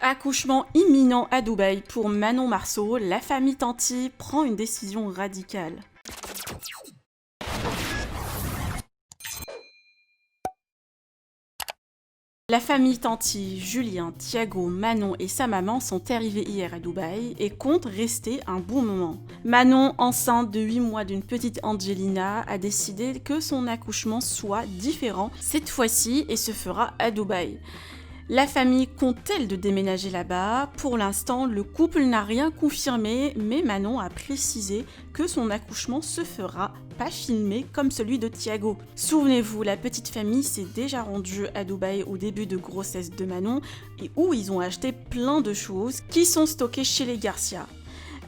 Accouchement imminent à Dubaï pour Manon Marceau, la famille Tanti prend une décision radicale. La famille Tanti, Julien, Thiago, Manon et sa maman sont arrivés hier à Dubaï et comptent rester un bon moment. Manon, enceinte de 8 mois d'une petite Angelina, a décidé que son accouchement soit différent cette fois-ci et se fera à Dubaï. La famille compte-t-elle de déménager là-bas? Pour l'instant, le couple n'a rien confirmé, mais Manon a précisé que son accouchement se fera pas filmé comme celui de Thiago. Souvenez-vous, la petite famille s'est déjà rendue à Dubaï au début de grossesse de Manon et où ils ont acheté plein de choses qui sont stockées chez les Garcia.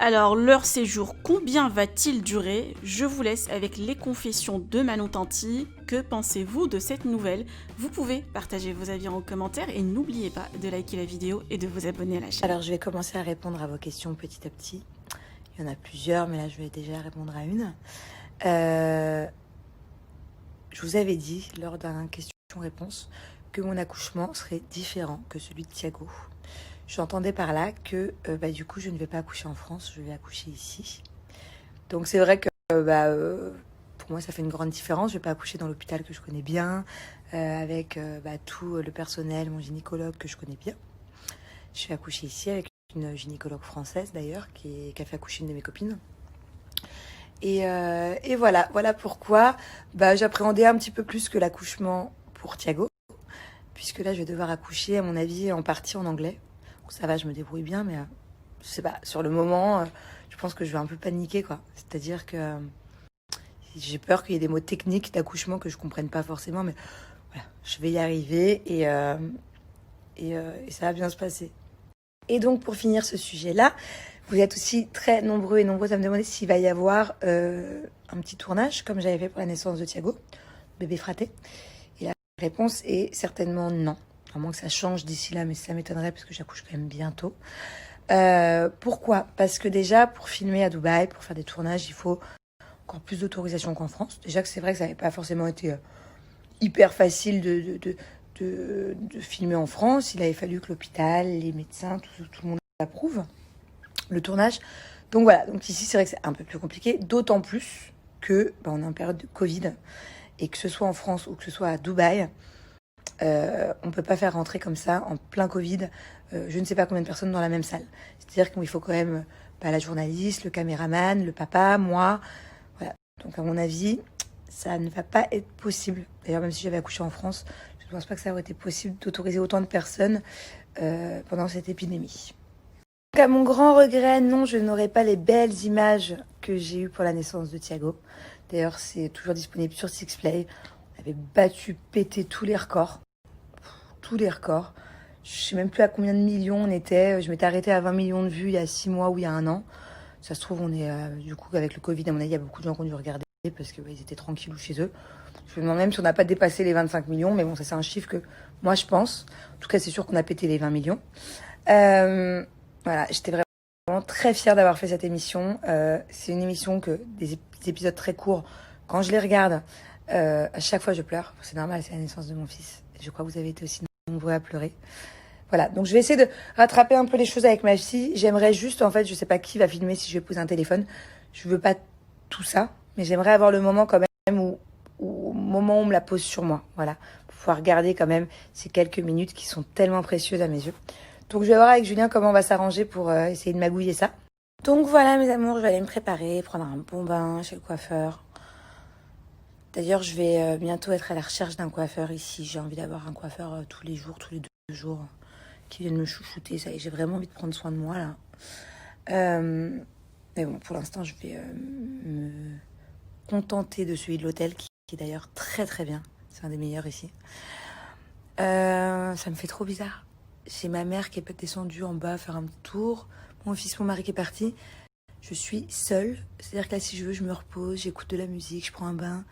Alors, leur séjour, combien va-t-il durer? Je vous laisse avec les confessions de Manon Tanti. Que pensez-vous de cette nouvelle? Vous pouvez partager vos avis en commentaire et n'oubliez pas de liker la vidéo et de vous abonner à la chaîne. Alors, je vais commencer à répondre à vos questions petit à petit. Il y en a plusieurs, mais là, je vais déjà répondre à une. Je vous avais dit, lors d'un question-réponse, que mon accouchement serait différent que celui de Thiago. J'entendais par là que du coup je ne vais pas accoucher en France, je vais accoucher ici. Donc c'est vrai que pour moi ça fait une grande différence. Je ne vais pas accoucher dans l'hôpital que je connais bien, avec tout le personnel, mon gynécologue que je connais bien. Je vais accoucher ici avec une gynécologue française d'ailleurs qui a fait accoucher une de mes copines. Et voilà pourquoi j'appréhendais un petit peu plus que l'accouchement pour Thiago, puisque là je vais devoir accoucher à mon avis en partie en anglais. Ça va, je me débrouille bien, mais je sais pas, sur le moment, je pense que je vais un peu paniquer, quoi. C'est-à-dire que j'ai peur qu'il y ait des mots techniques d'accouchement que je comprenne pas forcément, mais voilà, je vais y arriver et ça va bien se passer. Et donc, pour finir ce sujet-là, vous êtes aussi très nombreux et nombreuses à me demander s'il va y avoir un petit tournage, comme j'avais fait pour la naissance de Thiago, bébé fraté. Et la réponse est certainement non. À moins que ça change d'ici là, mais ça m'étonnerait parce que j'accouche quand même bientôt. Pourquoi? Parce que déjà, pour filmer à Dubaï, pour faire des tournages, il faut encore plus d'autorisation qu'en France. Déjà que c'est vrai que ça n'avait pas forcément été hyper facile de filmer en France. Il avait fallu que l'hôpital, les médecins, tout le monde approuve le tournage. Donc voilà, donc ici c'est vrai que c'est un peu plus compliqué, d'autant plus que on est en période de Covid et que ce soit en France ou que ce soit à Dubaï, on peut pas faire rentrer comme ça en plein Covid je ne sais pas combien de personnes dans la même salle. C'est-à-dire qu'il faut quand même la journaliste, le caméraman, le papa, moi. Voilà. Donc à mon avis, ça ne va pas être possible. D'ailleurs, même si j'avais accouché en France, je ne pense pas que ça aurait été possible d'autoriser autant de personnes pendant cette épidémie. Donc à mon grand regret, non, je n'aurai pas les belles images que j'ai eues pour la naissance de Thiago. D'ailleurs, c'est toujours disponible sur Sixplay. On avait pété tous les records. Tous les records. Je sais même plus à combien de millions on était. Je m'étais arrêtée à 20 millions de vues il y a 6 mois ou il y a 1 an. Ça se trouve, on est du coup avec le Covid, à mon avis, il y a beaucoup de gens qui ont dû regarder parce que ils étaient tranquillou chez eux. Je me demande même si on n'a pas dépassé les 25 millions, mais bon, ça c'est un chiffre que moi je pense. En tout cas, c'est sûr qu'on a pété les 20 millions. Voilà, j'étais vraiment très fière d'avoir fait cette émission. C'est une émission que des épisodes très courts, quand je les regarde, à chaque fois je pleure. C'est normal, c'est la naissance de mon fils. Je crois que vous avez été aussi nombreux à pleurer. Voilà, donc je vais essayer de rattraper un peu les choses avec ma fille. J'aimerais juste, en fait, je sais pas qui va filmer si je vais poser un téléphone. Je veux pas tout ça, mais j'aimerais avoir le moment quand même où au moment où on me la pose sur moi. Voilà, pour pouvoir regarder quand même ces quelques minutes qui sont tellement précieuses à mes yeux. Donc je vais voir avec Julien comment on va s'arranger pour essayer de magouiller ça. Donc voilà mes amours, je vais aller me préparer, prendre un bon bain chez le coiffeur. D'ailleurs, je vais bientôt être à la recherche d'un coiffeur ici. J'ai envie d'avoir un coiffeur tous les jours, tous les 2 jours, qui vienne me chouchouter. Ça y est, j'ai vraiment envie de prendre soin de moi là. Mais bon, pour l'instant, je vais me contenter de celui de l'hôtel, qui est d'ailleurs très très bien. C'est un des meilleurs ici. Ça me fait trop bizarre. J'ai ma mère qui est descendue en bas faire un tour. Mon fils, mon mari qui est parti. Je suis seule. C'est-à-dire que là, si je veux, je me repose, j'écoute de la musique, je prends un bain.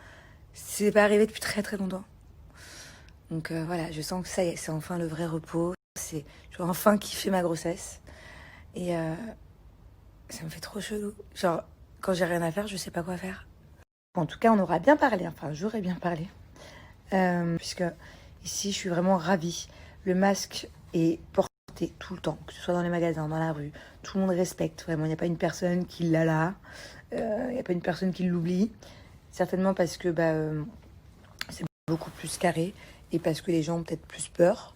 C'est pas arrivé depuis très très longtemps. Donc voilà, je sens que ça y est, c'est enfin le vrai repos. Je vais enfin kiffer ma grossesse. Et ça me fait trop chelou. Genre, quand j'ai rien à faire, je sais pas quoi faire. Bon, en tout cas, on aura bien parlé. Enfin, j'aurais bien parlé. Puisque ici, je suis vraiment ravie. Le masque est porté porter tout le temps, que ce soit dans les magasins, dans la rue. Tout le monde respecte, vraiment. Il n'y a pas une personne qui l'a là. Il n'y a pas une personne qui l'oublie. Certainement parce que c'est beaucoup plus carré et parce que les gens ont peut-être plus peur.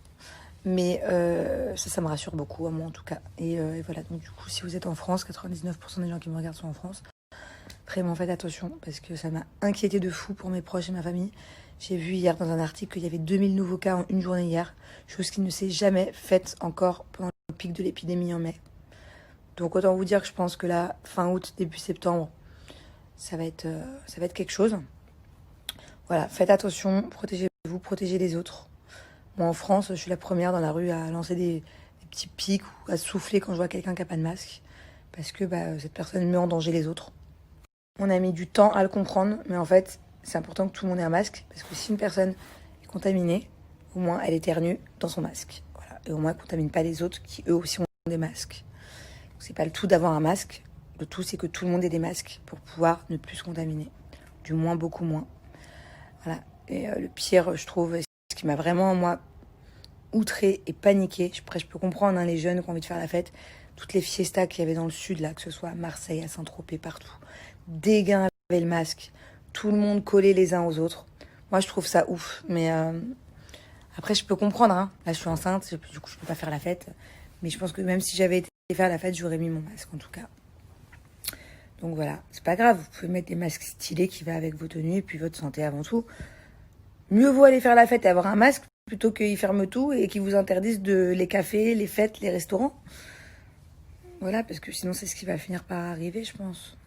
Mais ça me rassure beaucoup, à moi en tout cas. Et voilà, donc du coup, si vous êtes en France, 99% des gens qui me regardent sont en France. Vraiment, faites attention parce que ça m'a inquiété de fou pour mes proches et ma famille. J'ai vu hier dans un article qu'il y avait 2000 nouveaux cas en une journée hier, chose qui ne s'est jamais faite encore pendant le pic de l'épidémie en mai. Donc autant vous dire que je pense que là, fin août, début septembre, ça va être quelque chose. Voilà, faites attention, protégez-vous, protégez les autres. Moi en France, je suis la première dans la rue à lancer des petits pics ou à souffler quand je vois quelqu'un qui n'a pas de masque. Parce que cette personne met en danger les autres. On a mis du temps à le comprendre, mais en fait, c'est important que tout le monde ait un masque. Parce que si une personne est contaminée, au moins elle éternue dans son masque. Voilà. Et au moins elle ne contamine pas les autres qui eux aussi ont des masques. Donc, c'est pas le tout d'avoir un masque. Le tout, c'est que tout le monde ait des masques pour pouvoir ne plus se contaminer. Du moins, beaucoup moins. Voilà. Et le pire, je trouve, ce qui m'a vraiment, moi, outrée et paniquée. Je peux comprendre les jeunes qui ont envie de faire la fête. Toutes les fiestas qu'il y avait dans le sud, là, que ce soit à Marseille, à Saint-Tropez, partout. Des gars avaient le masque. Tout le monde collé les uns aux autres. Moi, je trouve ça ouf. Mais après, je peux comprendre. Là, je suis enceinte. Du coup, je peux pas faire la fête. Mais je pense que même si j'avais été faire la fête, j'aurais mis mon masque, en tout cas. Donc voilà, c'est pas grave. Vous pouvez mettre des masques stylés qui va avec vos tenues et puis votre santé avant tout. Mieux vaut aller faire la fête et avoir un masque plutôt qu'ils ferment tout et qu'ils vous interdisent les cafés, les fêtes, les restaurants. Voilà, parce que sinon, c'est ce qui va finir par arriver, je pense.